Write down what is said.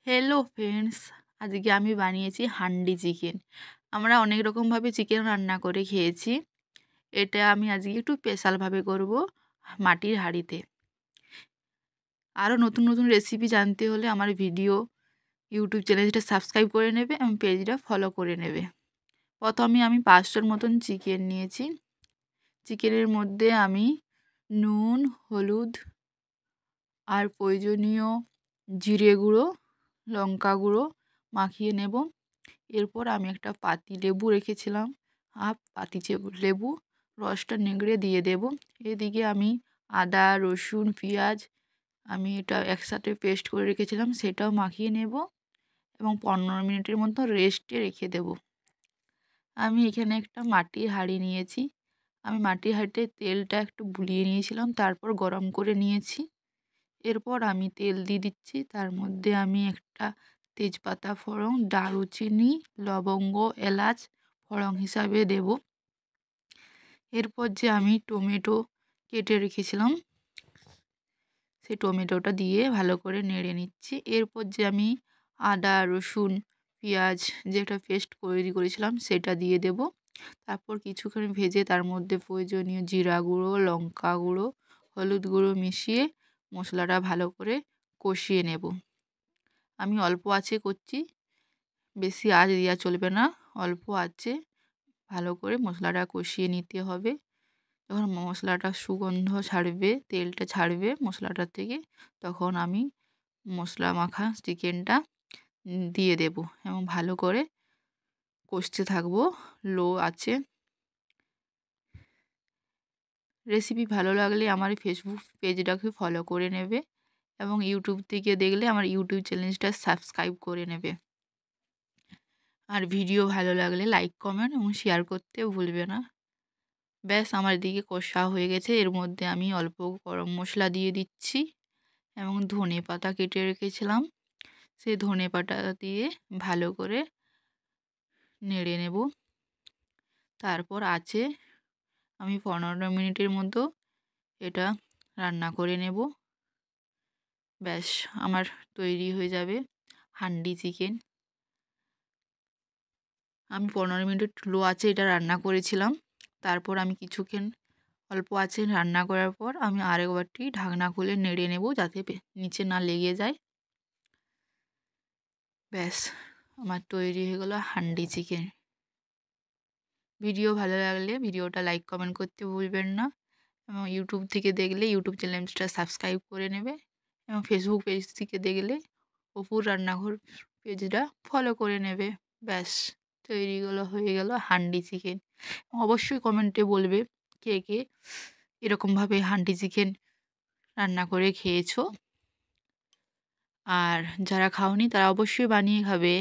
Hello friends, আজকে আমি বানিয়েছি হান্ডি চিকেন। আমরা অনেক রকমভাবে চিকেন রান্না করে খেয়েছি। এটা আমি আজকে একটু স্পেশালভাবে করব মাটির হাঁড়িতে। আরও নতুন নতুন রেসিপি জানতে হলে আমার ইউটিউব চ্যানেলটা সাবস্ক্রাইব করে নেবে এবং পেজটা ফলো করে নেবে। প্রথমে আমি 500 মতন চিকেন নিয়েছি। চিকেনের মধ্যে আমি নুন, হলুদ আর প্রয়োজনীয় জিরে গুঁড়ো, লঙ্কা গুঁড়ো মাখিয়ে নেব। এরপর আমি একটা পাতি লেবু রেখেছিলাম, হাফ পাতি লেবু রসটা নিংড়ে দিয়ে দেব। এদিকে আমি আদা, রসুন, পেঁয়াজ আমি এটা একসাথে পেস্ট করে রেখেছিলাম, সেটাও মাখিয়ে নেব এবং 15 মিনিটের মতো রেস্টে রেখে দেব। আমি এখানে একটা মাটির হাঁড়ি নিয়েছি। আমি মাটির হাঁড়িতে তেলটা একটু বুলিয়ে নিয়েছিলাম, তারপর গরম করে নিয়েছি। এরপর আমি তেল দিয়ে দিচ্ছি, তার মধ্যে আমি একটা তেজপাতা ফোড়ন, দারুচিনি, লবঙ্গ, এলাচ ফোড়ন হিসাবে দেব। এরপর যে আমি টমেটো কেটে রেখেছিলাম সেই টমেটোটা দিয়ে ভালো করে নেড়ে নিচ্ছি। এরপর যে আমি আদা, রসুন, পেঁয়াজ যেটা পেস্ট তৈরি করেছিলাম সেটা দিয়ে দেব। তারপর কিছুক্ষণ ভেজে তার মধ্যে প্রয়োজনীয় জিরা গুঁড়ো, লঙ্কা গুঁড়ো, হলুদ গুঁড়ো মিশিয়ে মশলাটা ভালো করে কষিয়ে নেব। আমি অল্প আঁচে করছি, বেশি আঁচ দেওয়া চলবে না, অল্প আঁচে ভালো করে মশলাটা কষিয়ে নিতে হবে। যখন মশলাটা সুগন্ধ ছাড়বে, তেলটা ছাড়বে মশলাটার থেকে, তখন আমি মশলা মাখা চিকেনটা দিয়ে দেব এবং ভালো করে কষতে থাকবো লো আঁচে। রেসিপি ভালো লাগলে আমার ফেসবুক পেজটাকে ফলো করে নেবে এবং ইউটিউব থেকে দেখলে আমার ইউটিউব চ্যানেলটা সাবস্ক্রাইব করে নেবে। আর ভিডিও ভালো লাগলে লাইক, কমেন্ট এবং শেয়ার করতে ভুলবে না। ব্যাস আমার এদিকে কষা হয়ে গেছে। এর মধ্যে আমি অল্প গরম মশলা দিয়ে দিচ্ছি এবং ধনে পাতা কেটে রেখেছিলাম, সেই ধনে পাতা দিয়ে ভালো করে নেড়ে নেব। তারপর আছে আমি 15 মিনিটের মতো এটা রান্না করে নেব। ব্যাস আমার তৈরি হয়ে যাবে হান্ডি চিকেন। আমি 15 মিনিট লো আঁচে এটা রান্না করেছিলাম। তারপর আমি কিছুক্ষণ অল্প আঁচে রান্না করার পর আমি আরেকবারটি ঢাকনা খুলে নেড়ে নেব যাতে নিচে না লেগে যায়। ব্যাস আমার তৈরি হয়ে গেল হান্ডি চিকেন। ভিডিও ভালো লাগলে ভিডিওটা লাইক, কমেন্ট করতে ভুলবেন না এবং ইউটিউব থেকে দেখলে ইউটিউব চ্যানেলটা সাবস্ক্রাইব করে নেবে এবং ফেসবুক পেজ থেকে দেখলে অপুর রান্নাঘর পেজটা ফলো করে নেবে। ব্যাস হয়ে গেল হান্ডি চিকেন। অবশ্যই কমেন্টে বলবে কে কে এরকমভাবে হান্ডি চিকেন রান্না করে খেয়েছো, আর যারা খাওনি তারা অবশ্যই বানিয়ে খাবে।